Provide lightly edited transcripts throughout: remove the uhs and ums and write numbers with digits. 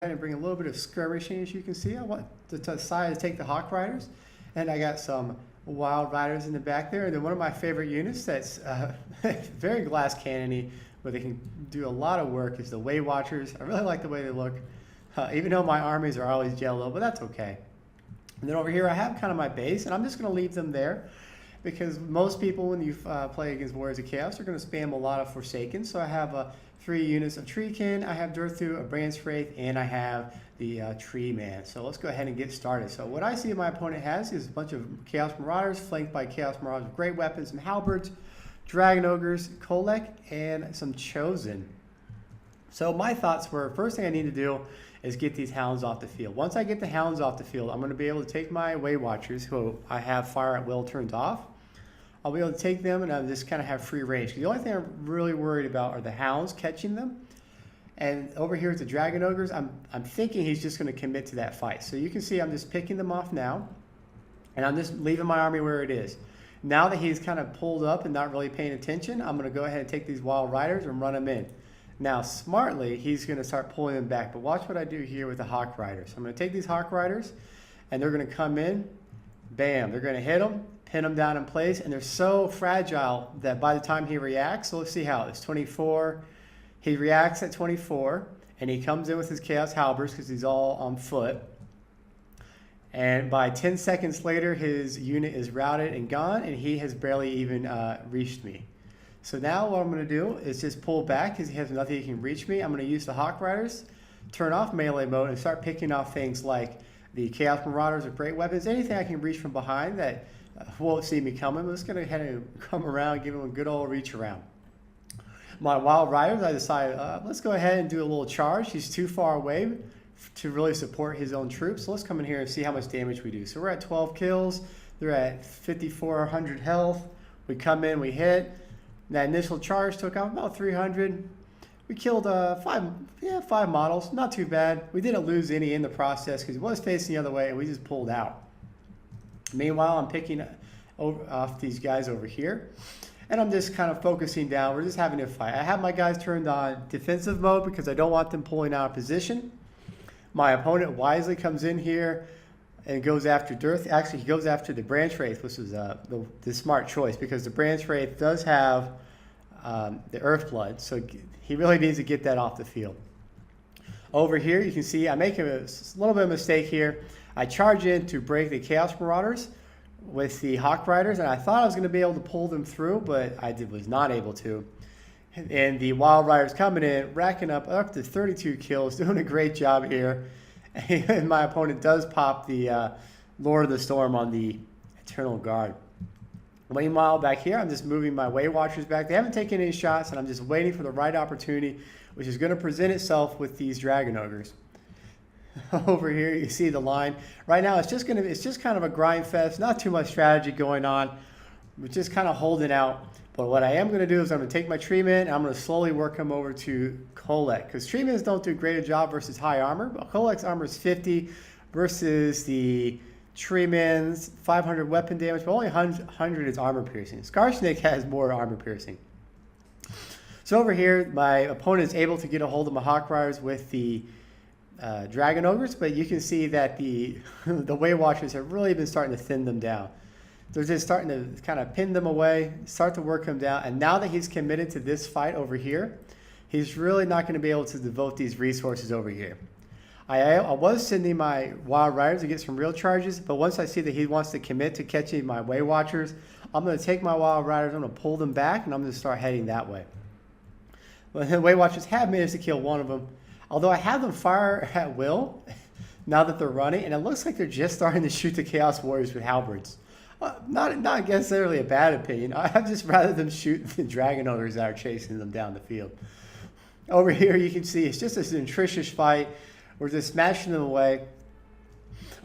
And bring a little bit of skirmishing, as you can see. I want to decide to take the Hawk Riders, and I got some Wild Riders in the back there. And then one of my favorite units that's very glass cannony, but they can do a lot of work, is the Way Watchers. I really like the way they look, even though my armies are always yellow, but that's okay. And then over here I have kind of my base, and I'm just going to leave them there because most people, when you play against Warriors of Chaos, are going to spam a lot of Forsaken. So I have 3 units of Treekin, I have Durthu, a Branch Wraith, and I have the Tree Man. So let's go ahead and get started. So what I see my opponent has is a bunch of Chaos Marauders, flanked by Chaos Marauders with great weapons, some Halberds, Dragon Ogres, Kolek, and some Chosen. So my thoughts were, first thing I need to do is get these Hounds off the field. Once I get the Hounds off the field, I'm going to be able to take my Way Watchers, who I have Fire at Will turned off. I'll be able to take them and I'll just kind of have free range. The only thing I'm really worried about are the Hounds catching them. And over here with the Dragon Ogres, I'm thinking he's just going to commit to that fight. So you can see I'm just picking them off now. And I'm just leaving my army where it is. Now that he's kind of pulled up and not really paying attention, I'm going to go ahead and take these Wild Riders and run them in. Now, smartly, he's going to start pulling them back. But watch what I do here with the Hawk Riders. I'm going to take these Hawk Riders, and they're going to come in. Bam. They're going to hit them, pin them down in place, and they're so fragile that by the time he reacts, so let's see how it's 24. He reacts at 24, and he comes in with his Chaos Halberds because he's all on foot. And by 10 seconds later, his unit is routed and gone, and he has barely even reached me. So now what I'm going to do is just pull back because he has nothing he can reach me. I'm going to use the Hawk Riders, turn off melee mode, and start picking off things like the Chaos Marauders with great weapons, anything I can reach from behind that won't see me coming. I'm just going to head and come around, give him a good old reach around. My Wild Riders, I decided, let's go ahead and do a little charge. He's too far away to really support his own troops. So let's come in here and see how much damage we do. So we're at 12 kills. They're at 5,400 health. We come in, we hit. That initial charge took out about 300. We killed five models. Not too bad. We didn't lose any in the process because he was facing the other way and we just pulled out. Meanwhile, I'm picking off these guys over here. And I'm just kind of focusing down. We're just having a fight. I have my guys turned on defensive mode because I don't want them pulling out of position. My opponent wisely comes in here and goes after Durth. Actually, he goes after the Branch Wraith, which is the smart choice because the Branch Wraith does have the Earth Blood, so he really needs to get that off the field. Over here, you can see I'm making a little bit of a mistake here. I charge in to break the Chaos Marauders with the Hawk Riders, and I thought I was going to be able to pull them through, but I was not able to. And the Wild Riders coming in, racking up to 32 kills, doing a great job here. And my opponent does pop the Lord of the Storm on the Eternal Guard. Meanwhile, back here, I'm just moving my Way Watchers back. They haven't taken any shots, and I'm just waiting for the right opportunity, which is going to present itself with these Dragon Ogres. Over here, you see the line. Right now, it's just kind of a grind fest. Not too much strategy going on. We're just kind of holding out. But what I am going to do is I'm going to take my Treeman and I'm going to slowly work him over to Kolek. Because Treemans don't do a great job versus high armor. But Kolek's armor is 50 versus the Treeman's 500 weapon damage. But only 100 is armor piercing. Scarsnake has more armor piercing. So over here, my opponent is able to get a hold of my Hawk Riders with the Dragon Ogres. But you can see that the Way Watchers have really been starting to thin them down. They're just starting to kind of pin them away, start to work him down. And now that he's committed to this fight over here, he's really not going to be able to devote these resources over here. I was sending my Wild Riders to get some real charges, but once I see that he wants to commit to catching my Way Watchers, I'm going to take my Wild Riders, I'm going to pull them back, and I'm going to start heading that way. But the Way Watchers have managed to kill one of them, although I have them fire at will now that they're running, and it looks like they're just starting to shoot the Chaos Warriors with Halberds. Not necessarily a bad opinion. I'd just rather them shoot the Dragon Ogres that are chasing them down the field. Over here, you can see it's just a nutritious fight. We're just smashing them away.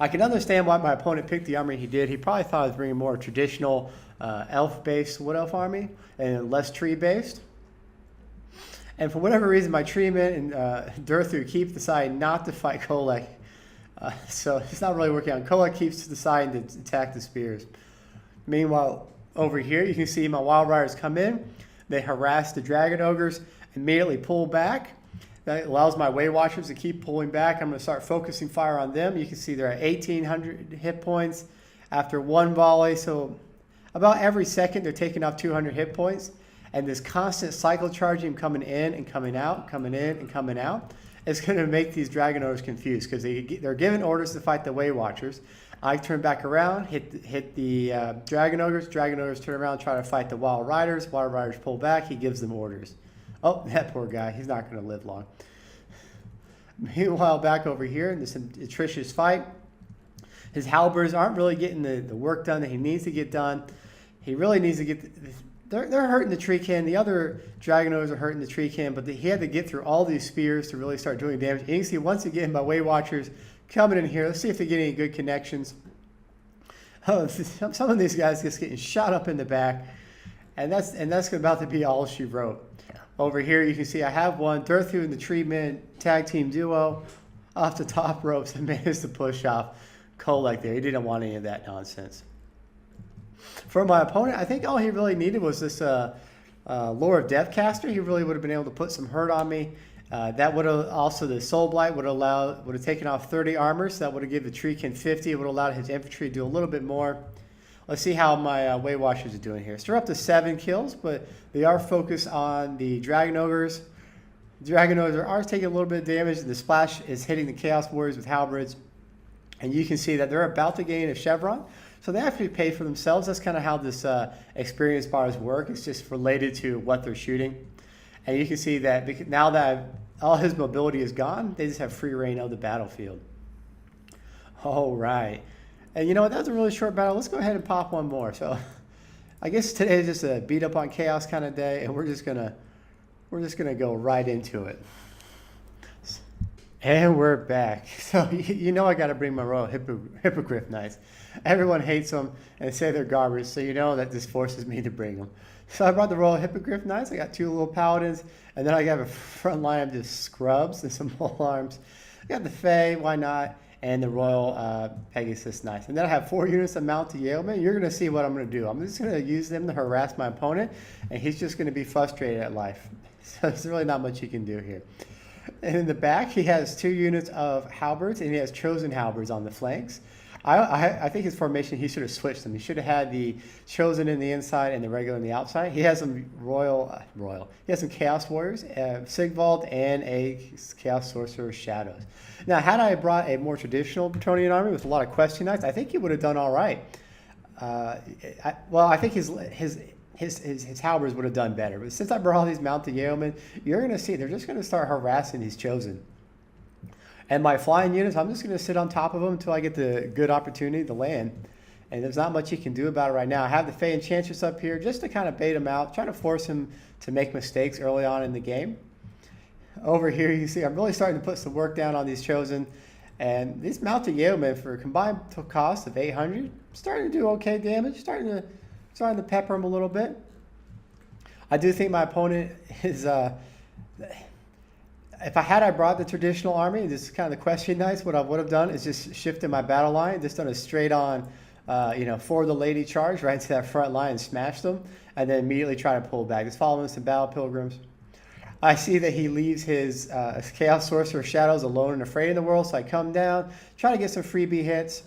I can understand why my opponent picked the army he did. He probably thought I was bringing more traditional elf-based Wood Elf army and less tree-based. And for whatever reason, my Treeman and Durthu keep deciding not to fight Kolek. So it's not really working out. Kolek keeps deciding to attack the spears. Meanwhile, over here, you can see my Wild Riders come in. They harass the Dragon Ogres, immediately pull back. That allows my Way Watchers to keep pulling back. I'm going to start focusing fire on them. You can see they're at 1,800 hit points after one volley. So about every second, they're taking off 200 hit points. And this constant cycle charging coming in and coming out, coming in and coming out, is going to make these Dragon Ogres confused because they're given orders to fight the Way Watchers. I turn back around, hit the Dragon Ogres. Dragon Ogres turn around, try to fight the Wild Riders. Wild Riders pull back. He gives them orders. Oh, that poor guy. He's not going to live long. Meanwhile, back over here in this atrocious fight, his halberds aren't really getting the work done that he needs to get done. He really needs to get... They're hurting the tree can. The other Dragon Ogres are hurting the tree can, but he had to get through all these spears to really start doing damage. And you can see once again my Way Watchers coming in here. Let's see if they get any good connections. Oh, some of these guys just getting shot up in the back, and that's about to be all she wrote. Over here you can see I have one. Durthu and the Treeman tag team duo off the top ropes and managed to push off Kolek there. He didn't want any of that nonsense. For my opponent, I think all he really needed was this Lore of Deathcaster. He really would have been able to put some hurt on me. That would have also, the Soul Blight would have taken off 30 armor, so that would have given the Treekin 50. It would have allowed his infantry to do a little bit more. Let's see how my Way Watchers are doing here. So they're up to 7 kills, but they are focused on the Dragon Ogres. Dragon Ogres are taking a little bit of damage, and the splash is hitting the Chaos Warriors with halberds. And you can see that they're about to gain a chevron. So they actually pay for themselves. That's kind of how this experience bars work. It's just related to what they're shooting. And you can see that now that all his mobility is gone, they just have free reign of the battlefield. All right. And you know what? That was a really short battle. Let's go ahead and pop one more. So I guess today is just a beat up on chaos kind of day, and we're just gonna go right into it. And we're back. So you know I got to bring my Royal Hippogriff Knights. Everyone hates them and say they're garbage, so you know that this forces me to bring them. So I brought the Royal Hippogriff Knights. I got 2 little paladins, and then I got a front line of just scrubs and some pole arms. I got the Fae, why not, and the Royal Pegasus Knights. And then I have 4 units of Mounted Yeomen. You're going to see what I'm going to do. I'm just going to use them to harass my opponent, and he's just going to be frustrated at life. So there's really not much you can do here. And in the back, he has 2 units of halberds, and he has chosen halberds on the flanks. I think his formation, he should have switched them. He should have had the chosen in the inside and the regular in the outside. He has some He has some Chaos Warriors, Sigvald, and a Chaos Sorcerer Shadows. Now, had I brought a more traditional Bretonnian army with a lot of Question Knights, I think he would have done all right. I think his halberds would have done better. But since I brought all these Mounted Yeomen, you're going to see they're just going to start harassing these chosen. And my flying units, I'm just going to sit on top of them until I get the good opportunity to land. And there's not much you can do about it right now. I have the Fey Enchantress up here just to kind of bait him out, trying to force him to make mistakes early on in the game. Over here, you see I'm really starting to put some work down on these chosen. And these Mounted Yeomen, for a combined cost of 800, starting to do okay damage, starting to pepper him a little bit. I do think my opponent is... If I brought the traditional army, this is kind of the Question Knights, what I would have done is just shifted my battle line, just done a straight on, for the lady charge right into that front line and smash them, and then immediately try to pull back. Just following some Battle Pilgrims. I see that he leaves his Chaos Sorcerer Shadows alone and afraid in the world, so I come down, try to get some freebie hits,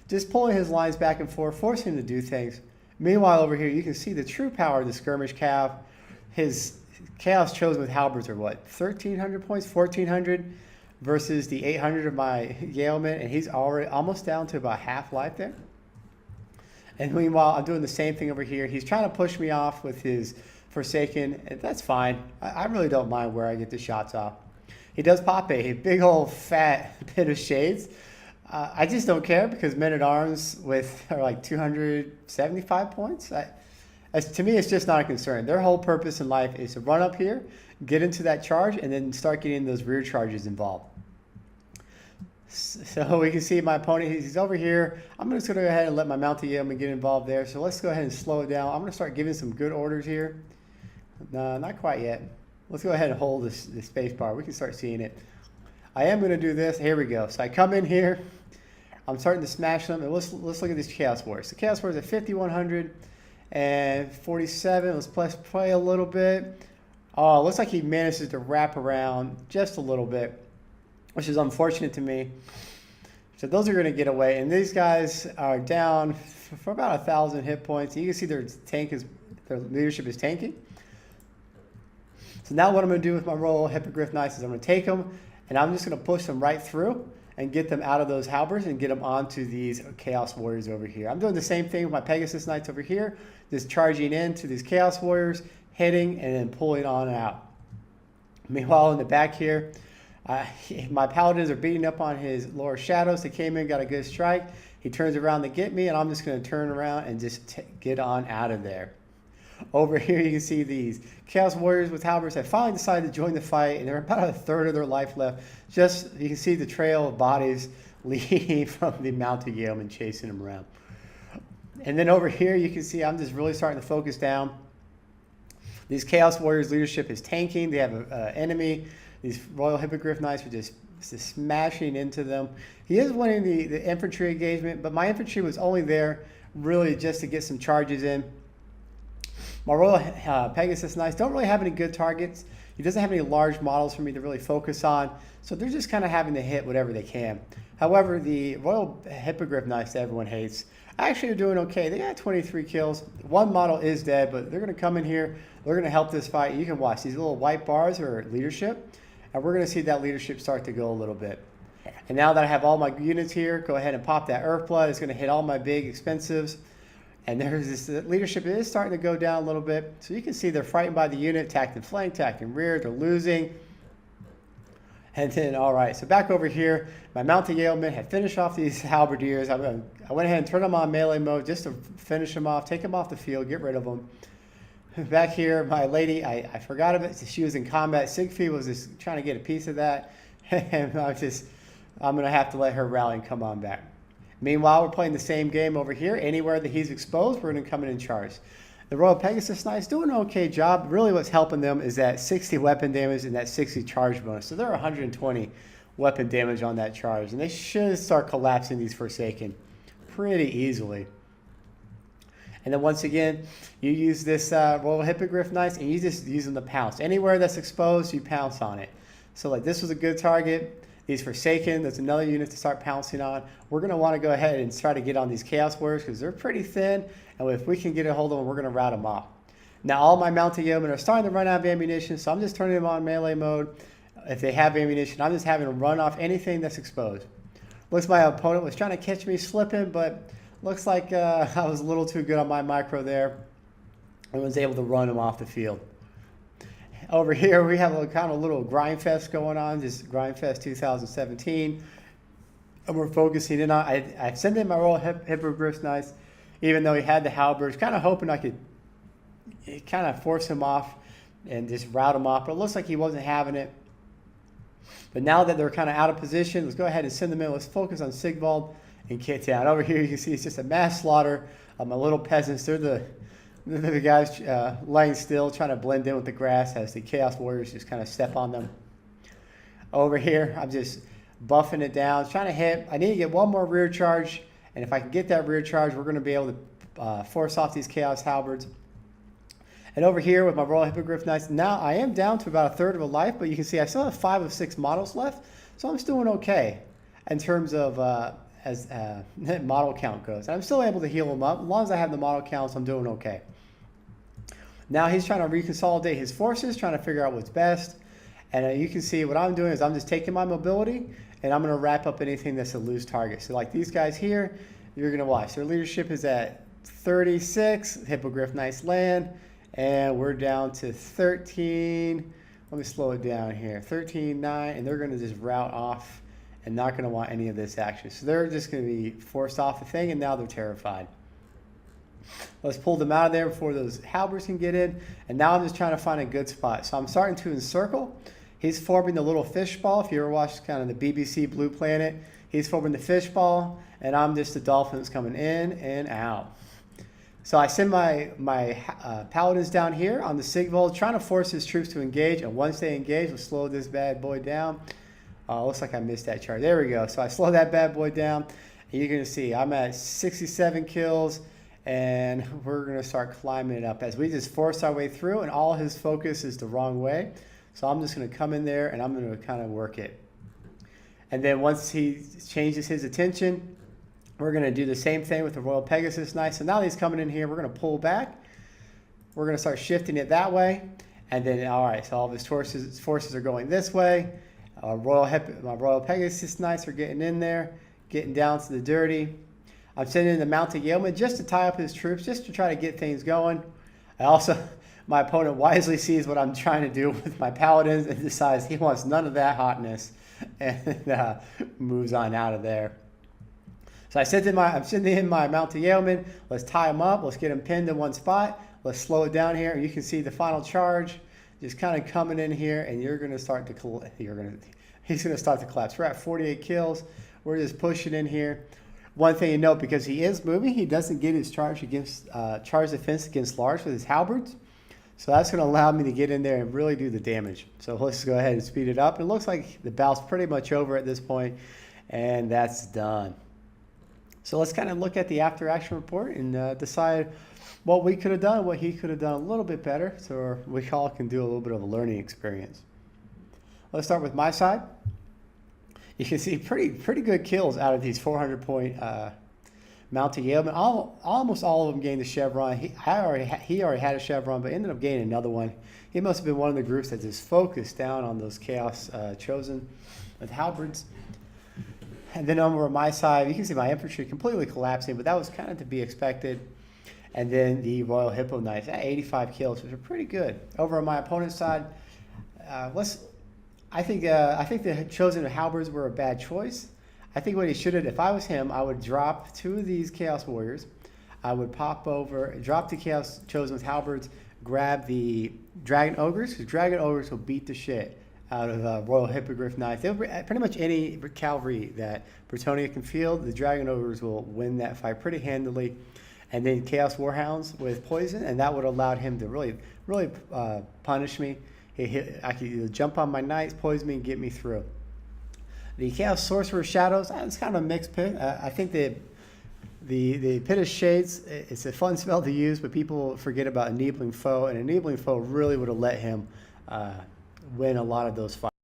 just pulling his lines back and forth, forcing him to do things. Meanwhile, over here, you can see the true power of the Skirmish Cav. His Chaos Chosen with halberds are what, 1,300 points, 1,400 versus the 800 of my Yeoman, and he's already almost down to about half life there. And meanwhile, I'm doing the same thing over here. He's trying to push me off with his Forsaken, and that's fine. I really don't mind where I get the shots off. He does pop a big old fat pit of shades. I just don't care because Men-at-Arms are like 275 points. To me, it's just not a concern. Their whole purpose in life is to run up here, get into that charge, and then start getting those rear charges involved. So we can see my opponent, he's over here. I'm just going to go ahead and let my Mounted Yeoman get involved there. So let's go ahead and slow it down. I'm going to start giving some good orders here. No, not quite yet. Let's go ahead and hold the space bar. We can start seeing it. I am going to do this. Here we go. So I come in here. I'm starting to smash them. And let's look at these Chaos Warriors. The Chaos Warriors at 5,100. And 47, let's play a little bit. Oh, it looks like he manages to wrap around just a little bit, which is unfortunate to me. So those are going to get away, and these guys are down for about 1,000 hit points. You can see their leadership is tanking. So now what I'm going to do with my Royal Hippogriff Knights is I'm going to take them, and I'm just going to push them right through and get them out of those halberds and get them onto these Chaos Warriors over here. I'm doing the same thing with my Pegasus Knights over here, just charging into these Chaos Warriors, hitting, and then pulling on out. Meanwhile, in the back here, my Paladins are beating up on his lower shadows. They came in, got a good strike. He turns around to get me, and I'm just going to turn around and just get on out of there. Over here, you can see these Chaos Warriors with halberds have finally decided to join the fight, and they're about a third of their life left. Just, you can see the trail of bodies leading from the mounted yeomen chasing them around. And then over here, you can see I'm just really starting to focus down. These Chaos Warriors leadership is tanking. They have an enemy. These Royal Hippogriff Knights are just smashing into them. He is winning the infantry engagement, but my infantry was only there really just to get some charges in. My Royal Pegasus Knights don't really have any good targets. He doesn't have any large models for me to really focus on, so they're just kind of having to hit whatever they can. However, the Royal Hippogriff Knights that everyone hates actually are doing okay. They got 23 kills. One model is dead, but they're going to come in here. They're going to help this fight. You can watch. These little white bars are leadership, and we're going to see that leadership start to go a little bit. And now that I have all my units here, go ahead and pop that Earthblood. It's going to hit all my big expensives. And there's this leadership is starting to go down a little bit. So you can see they're frightened by the unit, tacked in flank, tacked in rear. They're losing. And then, all right, so back over here, my mounted yeomen had finished off these halberdiers. I went ahead and turned them on melee mode just to finish them off, take them off the field, get rid of them. Back here, my lady, I forgot of it. She was in combat. Siegfried was just trying to get a piece of that. And I'm going to have to let her rally and come on back. Meanwhile, we're playing the same game over here. Anywhere that he's exposed, we're going to come in and charge. The Royal Pegasus Knights doing an okay job. Really what's helping them is that 60 weapon damage and that 60 charge bonus. So they're 120 weapon damage on that charge. And they should start collapsing these Forsaken pretty easily. And then once again, you use this Royal Hippogriff Knights and you just use them to pounce. Anywhere that's exposed, you pounce on it. So like this was a good target. These Forsaken, that's another unit to start pouncing on. We're going to want to go ahead and try to get on these Chaos Warriors because they're pretty thin. And if we can get a hold of them, we're going to rout them off. Now, all my mounted yeomen are starting to run out of ammunition, so I'm just turning them on melee mode. If they have ammunition, I'm just having them run off anything that's exposed. Looks like my opponent was trying to catch me slipping, but looks like I was a little too good on my micro there and was able to run them off the field. Over here, we have a kind of little grind fest going on, just grind fest 2017. And we're focusing in on, I sent in my Royal Hippogriff Knights, even though he had the halberds, kind of hoping I could kind of force him off and just rout him off. But it looks like he wasn't having it. But now that they're kind of out of position, let's go ahead and send them in. Let's focus on Sigvald and Kit Town. Over here, you can see it's just a mass slaughter of my little peasants. They're the guys laying still, trying to blend in with the grass as the Chaos Warriors just kind of step on them. Over here, I'm just buffing it down, trying to hit. I need to get one more rear charge, and if I can get that rear charge, we're going to be able to force off these Chaos Halberds. And over here with my Royal Hippogriff Knights, now I am down to about a third of a life, but you can see I still have 5 of 6 models left, so I'm still doing okay in terms of as model count goes. And I'm still able to heal them up. As long as I have the model counts, I'm doing okay. Now he's trying to reconsolidate his forces, trying to figure out what's best. And you can see what I'm doing is I'm just taking my mobility and I'm going to wrap up anything that's a loose target. So like these guys here, you're going to watch. Their leadership is at 36. Hippogriff Knights land. And we're down to 13. Let me slow it down here. 13, 9. And they're going to just rout off and not going to want any of this action. So they're just going to be forced off the thing, and now they're terrified. Let's pull them out of there before those halberds can get in. And now I'm just trying to find a good spot. So I'm starting to encircle. He's forming the little fishball. If you ever watched kind of the BBC Blue Planet, he's forming the fishball, and I'm just the dolphin that's coming in and out. So I send my paladins down here on the Sigvald, trying to force his troops to engage. And once they engage, we'll slow this bad boy down. Looks like I missed that charge. There we go. So I slow that bad boy down. And you're going to see I'm at 67 kills. and we're going to start climbing it up as we just force our way through, and all his focus is the wrong way. So I'm just going to come in there and I'm going to kind of work it. And then once he changes his attention, we're going to do the same thing with the Royal Pegasus Knight. So now he's coming in here, we're going to pull back. We're going to start shifting it that way. And then, all right, so all of his forces are going this way. My Royal Pegasus Knights are getting in there, getting down to the dirty. I'm sending in the Mounted Yeoman just to tie up his troops, just to try to get things going. My opponent wisely sees what I'm trying to do with my Paladins and decides he wants none of that hotness and moves on out of there. So I'm sending in my Mounted Yeoman. Let's tie him up. Let's get him pinned in one spot. Let's slow it down here. You can see the final charge just kind of coming in here, and he's going to start to collapse. We're at 48 kills. We're just pushing in here. One thing to note, because he is moving, he doesn't get his charge defense against large with his halberds. So that's going to allow me to get in there and really do the damage. So let's go ahead and speed it up. It looks like the bout's pretty much over at this point, and that's done. So let's kind of look at the after action report and decide what we could have done, what he could have done a little bit better, so we all can do a little bit of a learning experience. Let's start with my side. You can see pretty good kills out of these 400-point Mounted Yeomen. Almost all of them gained the chevron. He already had a chevron, but ended up gaining another one. He must have been one of the groups that just focused down on those Chaos Chosen with halberds. And then over my side, you can see my infantry completely collapsing, but that was kind of to be expected. And then the Royal Hippo Knights at 85 kills, which are pretty good. Over on my opponent's side, I think the Chosen halberds were a bad choice. I think what he should have, if I was him, I would drop 2 of these Chaos Warriors. I would pop over, drop the Chaos Chosen with halberds, grab the Dragon Ogres, because Dragon Ogres will beat the shit out of Royal Hippogriff Knights. Pretty much any cavalry that Bretonnia can field, the Dragon Ogres will win that fight pretty handily. And then Chaos Warhounds with poison, and that would have allowed him to really punish me. I could either jump on my knights, poison me, and get me through. The Chaos Sorcerer Shadows, it's kind of a mixed pick. I think the Pit of Shades, it's a fun spell to use, but people forget about Enabling Foe, and Enabling Foe really would have let him win a lot of those fights.